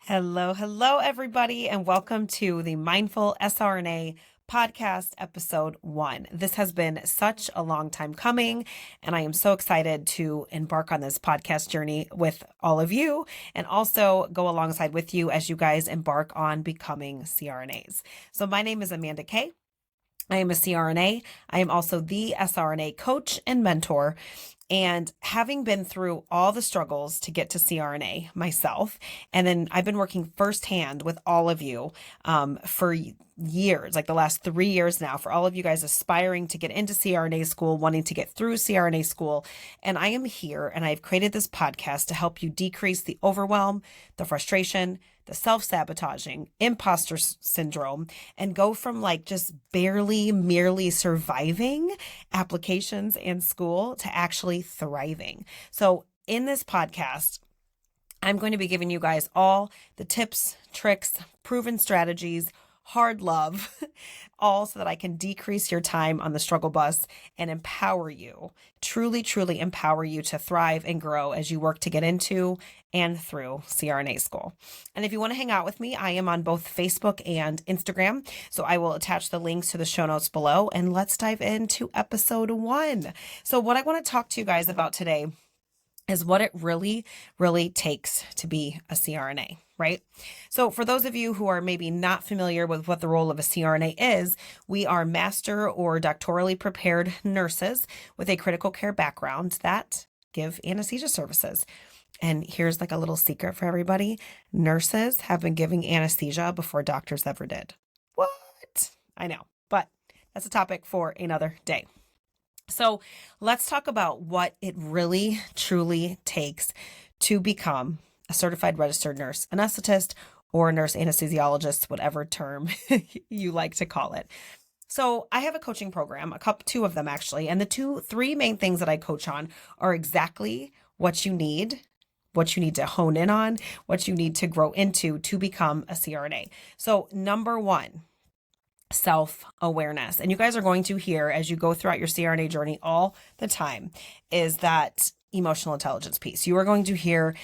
Hello, everybody, and welcome to the Mindful SRNA podcast, episode 1. This has been such a long time coming, and I am so excited to embark on this podcast journey with all of you and also go alongside with you as you guys embark on becoming CRNAs. So my name is Amanda Kay. I am a CRNA. I am also the SRNA Coach and Mentor. And having been through all the struggles to get to CRNA myself, and then I've been working firsthand with all of you for years, like the last 3 years now, for all of you guys aspiring to get into CRNA school, wanting to get through CRNA school. And I am here and I've created this podcast to help you decrease the overwhelm, the frustration, the self-sabotaging, imposter syndrome, and go from like just barely, merely surviving applications in school to actually thriving. So in this podcast, I'm going to be giving you guys all the tips, tricks, proven strategies, hard love, all so that I can decrease your time on the struggle bus and empower you, truly empower you to thrive and grow as you work to get into and through CRNA school. And if you want to hang out with me, I am on both Facebook and Instagram. So I will attach the links to the show notes below, and let's dive into episode 1. So what I want to talk to you guys about today is what it really takes to be a CRNA, right? So for those of you who are maybe not familiar with what the role of a CRNA is, we are master or doctorally prepared nurses with a critical care background that give anesthesia services. And here's like a little secret for everybody. Nurses have been giving anesthesia before doctors ever did. What? I know, but that's a topic for another day. So let's talk about what it really, truly takes to become a certified registered nurse anesthetist or a nurse anesthesiologist, whatever term you like to call it. So I have a coaching program, two of them actually, and the three main things that I coach on are exactly what you need to hone in on, what you need to grow into to become a CRNA. So number 1, self-awareness. And you guys are going to hear as you go throughout your CRNA journey all the time is that emotional intelligence piece. You are going to hear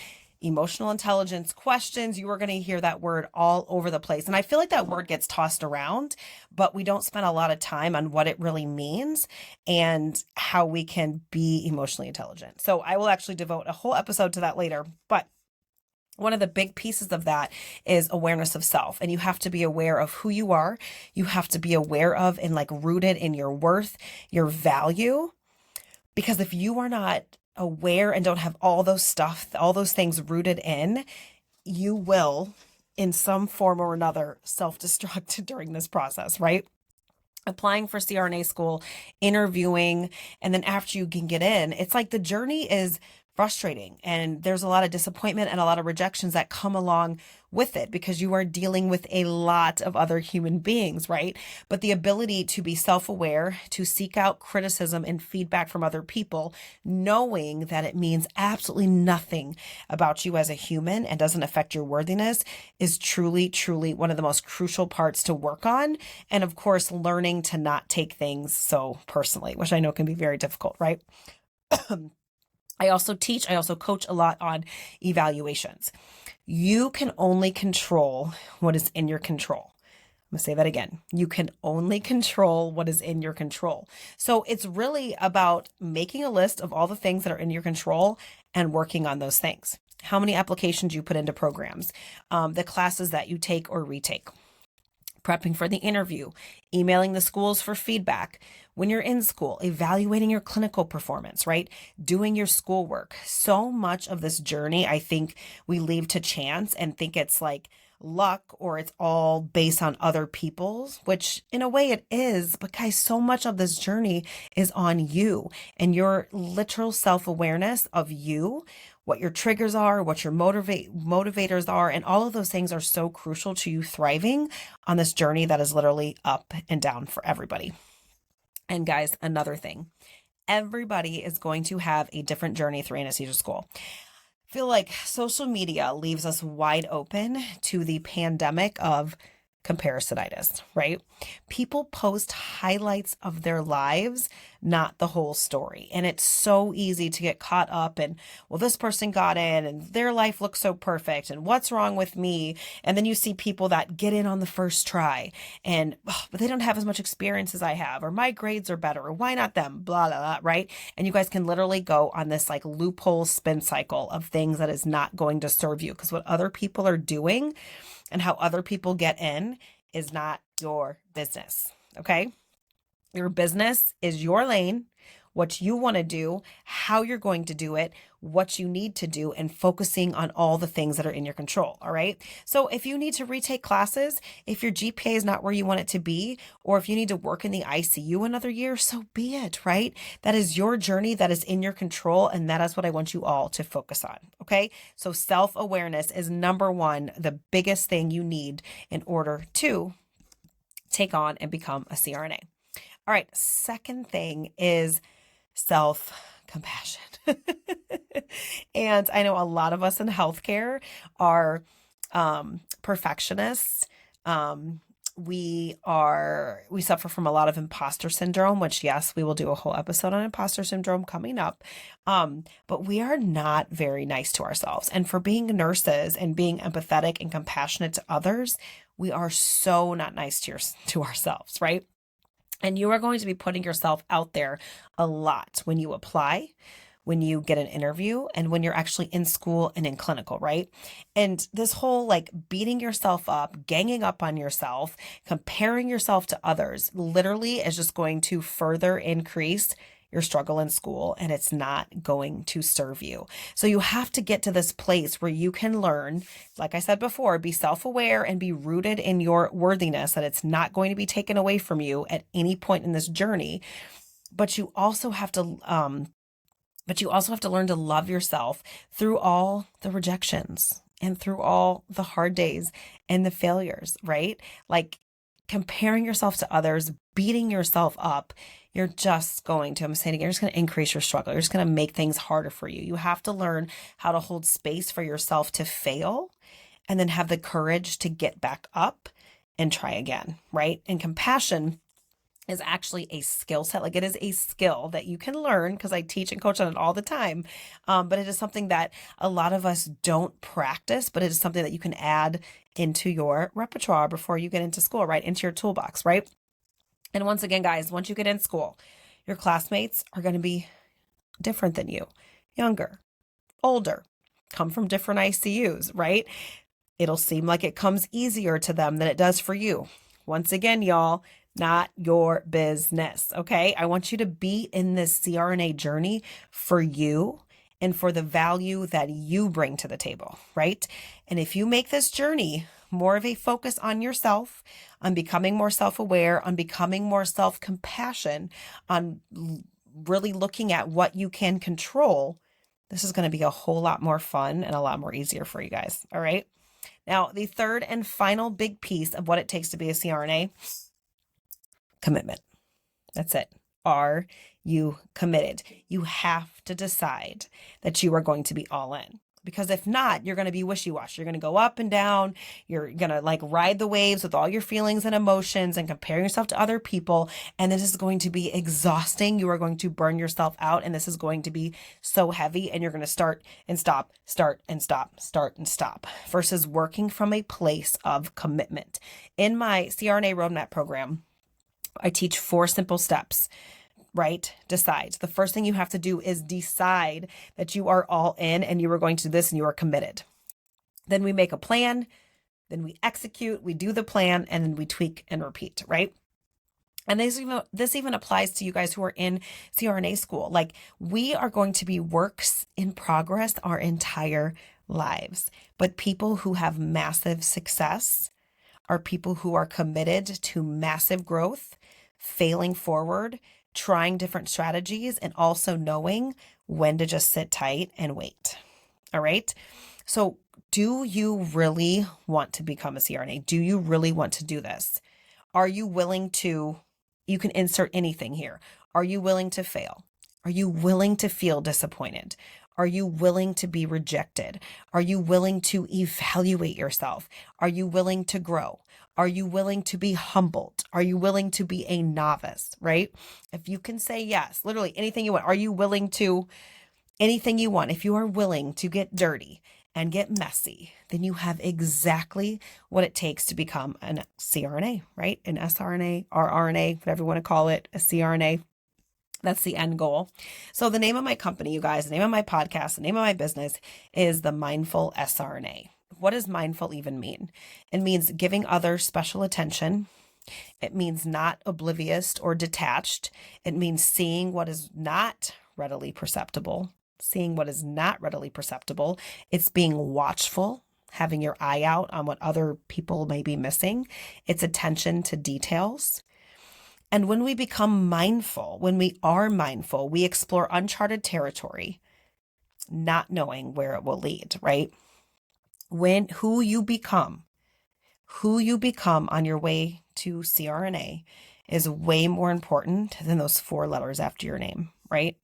emotional intelligence questions. You are going to hear that word all over the place. And I feel like that word gets tossed around, but we don't spend a lot of time on what it really means and how we can be emotionally intelligent. So I will actually devote a whole episode to that later, but one of the big pieces of that is awareness of self. And you have to be aware of who you are. You have to be aware of and like rooted in your worth, your value. Because if you are not aware and don't have all those things rooted in, you will, in some form or another, self-destruct during this process, right? Applying for CRNA school, interviewing, and then after you can get in, it's like the journey is frustrating and there's a lot of disappointment and a lot of rejections that come along with it because you are dealing with a lot of other human beings, right? But the ability to be self-aware, to seek out criticism and feedback from other people, knowing that it means absolutely nothing about you as a human and doesn't affect your worthiness is truly one of the most crucial parts to work on. And of course, learning to not take things so personally, which I know can be very difficult, right? I also coach a lot on evaluations. You can only control what is in your control. I'm going to say that again. You can only control what is in your control. So it's really about making a list of all the things that are in your control and working on those things. How many applications you put into programs, the classes that you take or retake, prepping for the interview, emailing the schools for feedback. When you're in school, evaluating your clinical performance, right? Doing your schoolwork. So much of this journey, I think we leave to chance and think it's like luck or it's all based on other people's, which in a way it is. But guys, so much of this journey is on you and your literal self-awareness of you, what your triggers are, what your motivators are, and all of those things are so crucial to you thriving on this journey that is literally up and down for everybody. And guys, another thing, everybody is going to have a different journey through anesthesia school. I feel like social media leaves us wide open to the pandemic of comparisonitis, right? People post highlights of their lives, not the whole story. And it's so easy to get caught up in, well, this person got in and their life looks so perfect and what's wrong with me? And then you see people that get in on the first try and, oh, but they don't have as much experience as I have, or my grades are better, or why not them, blah, blah, blah, right? And you guys can literally go on this like loophole spin cycle of things that is not going to serve you, because what other people are doing and how other people get in is not your business. Okay. Your business is your lane, what you want to do, how you're going to do it, what you need to do, and focusing on all the things that are in your control. All right. So if you need to retake classes, if your GPA is not where you want it to be, or if you need to work in the ICU another year, so be it, right? That is your journey, that is in your control. And that is what I want you all to focus on. Okay. So self-awareness is number one, the biggest thing you need in order to take on and become a CRNA. All right. Second thing is self-compassion. And I know a lot of us in healthcare are perfectionists. We suffer from a lot of imposter syndrome, which, yes, we will do a whole episode on imposter syndrome coming up. But we are not very nice to ourselves. And for being nurses and being empathetic and compassionate to others, we are so not nice to ourselves, right? And you are going to be putting yourself out there a lot when you apply, when you get an interview, and when you're actually in school and in clinical, right? And this whole like beating yourself up, ganging up on yourself, comparing yourself to others literally is just going to further increase your struggle in school, and it's not going to serve you. So you have to get to this place where you can learn, like I said before, be self-aware and be rooted in your worthiness, that it's not going to be taken away from you at any point in this journey. But you also have to learn to love yourself through all the rejections and through all the hard days and the failures, right? Like comparing yourself to others, beating yourself up, you're just going to, I'm saying again, you're just going to increase your struggle. You're just going to make things harder for you. You have to learn how to hold space for yourself to fail and then have the courage to get back up and try again, right? And compassion is actually a skill set. Like it is a skill that you can learn, because I teach and coach on it all the time. But it is something that a lot of us don't practice, but it is something that you can add into your repertoire before you get into school, right? Into your toolbox, right? And once again, guys, once you get in school, your classmates are going to be different than you, younger, older, come from different ICUs, right? It'll seem like it comes easier to them than it does for you. Once again, y'all, not your business. Okay. I want you to be in this CRNA journey for you and for the value that you bring to the table, right? And if you make this journey more of a focus on yourself, on becoming more self-aware, on becoming more self-compassion, on really looking at what you can control, this is going to be a whole lot more fun and a lot more easier for you guys. All right. Now, the third and final big piece of what it takes to be a CRNA, commitment. That's it. Are you committed? You have to decide that you are going to be all in. Because if not, you're going to be wishy-washy. You're going to go up and down. You're going to like ride the waves with all your feelings and emotions and comparing yourself to other people. And this is going to be exhausting. You are going to burn yourself out. And this is going to be so heavy. And you're going to start and stop, start and stop, start and stop, versus working from a place of commitment. In my CRNA Roadmap program, I teach 4 simple steps. Right? Decide. The first thing you have to do is decide that you are all in and you are going to do this and you are committed. Then we make a plan, then we execute, we do the plan, and then we tweak and repeat, right? And this even applies to you guys who are in CRNA school. Like we are going to be works in progress our entire lives, but people who have massive success are people who are committed to massive growth, failing forward, trying different strategies, and also knowing when to just sit tight and wait. All right. So do you really want to become a CRNA? Do you really want to do this? Are you willing to, you can insert anything here. Are you willing to fail? Are you willing to feel disappointed? Are you willing to be rejected? Are you willing to evaluate yourself? Are you willing to grow? Are you willing to be humbled? Are you willing to be a novice, right? If you can say yes, literally anything you want. Are you willing to anything you want? If you are willing to get dirty and get messy, then you have exactly what it takes to become an CRNA, right? An SRNA, RRNA, whatever you want to call it, a CRNA. That's the end goal. So the name of my company, you guys, the name of my podcast, the name of my business is the Mindful SRNA. What does mindful even mean? It means giving others special attention. It means not oblivious or detached. It means seeing what is not readily perceptible. Seeing what is not readily perceptible. It's being watchful, having your eye out on what other people may be missing. It's attention to details. And when we become mindful, when we are mindful, we explore uncharted territory, not knowing where it will lead, right? Who you become on your way to CRNA is way more important than those 4 letters after your name, right?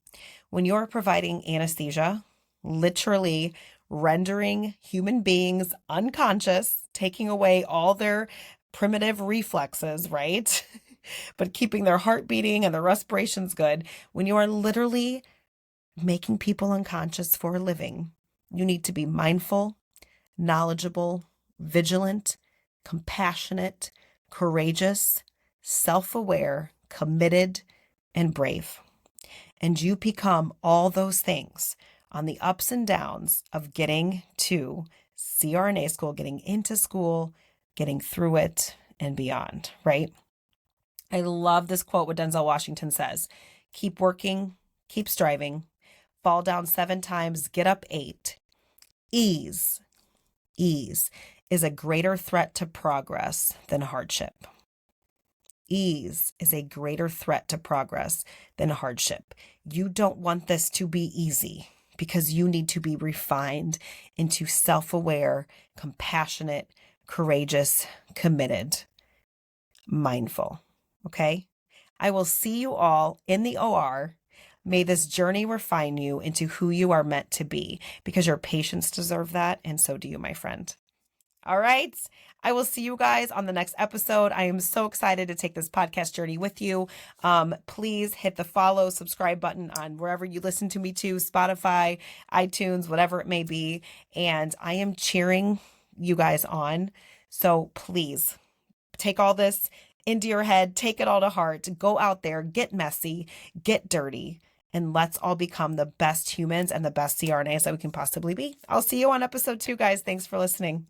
When you're providing anesthesia, literally rendering human beings unconscious, taking away all their primitive reflexes, right? But keeping their heart beating and their respirations good, when you are literally making people unconscious for a living, you need to be mindful, knowledgeable, vigilant, compassionate, courageous, self-aware, committed, and brave. And you become all those things on the ups and downs of getting to CRNA school, getting into school, getting through it, and beyond, right? I love this quote what Denzel Washington says: keep working, keep striving, fall down 7 times, get up 8. Ease is a greater threat to progress than hardship. Ease is a greater threat to progress than hardship. You don't want this to be easy because you need to be refined into self-aware, compassionate, courageous, committed, mindful. Okay? I will see you all in the OR. May this journey refine you into who you are meant to be, because your patients deserve that, and so do you, my friend. All right. I will see you guys on the next episode. I am so excited to take this podcast journey with you. Please hit the follow, subscribe button on wherever you listen to me to, Spotify, iTunes, whatever it may be. And I am cheering you guys on. So please take all this into your head, take it all to heart, go out there, get messy, get dirty, and let's all become the best humans and the best CRNAs that we can possibly be. I'll see you on episode 2, guys. Thanks for listening.